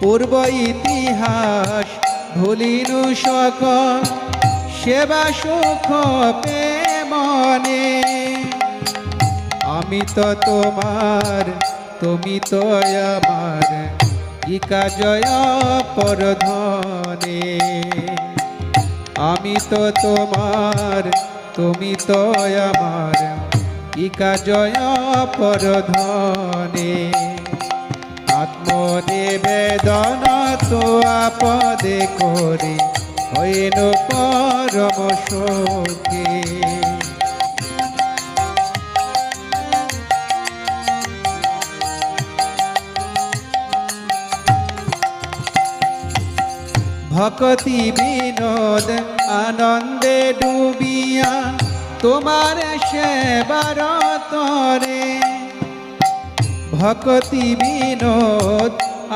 পূর্ব ইতিহাস ভুলিনু সকল সেবা সুখ মনে। আমি তো তোমার তুমি তো আমার ইকা জয় পরধনে। আমি তো তোমার তুমি তো আমার ইকা জয় পরধনে। আত্মনিবেদন তো আপদে করে হইল পরম সুখী। ভক্তি বিনোদ আনন্দে ডুবিয়া তোমার সেবার তরে। ভক্তি বিনোদ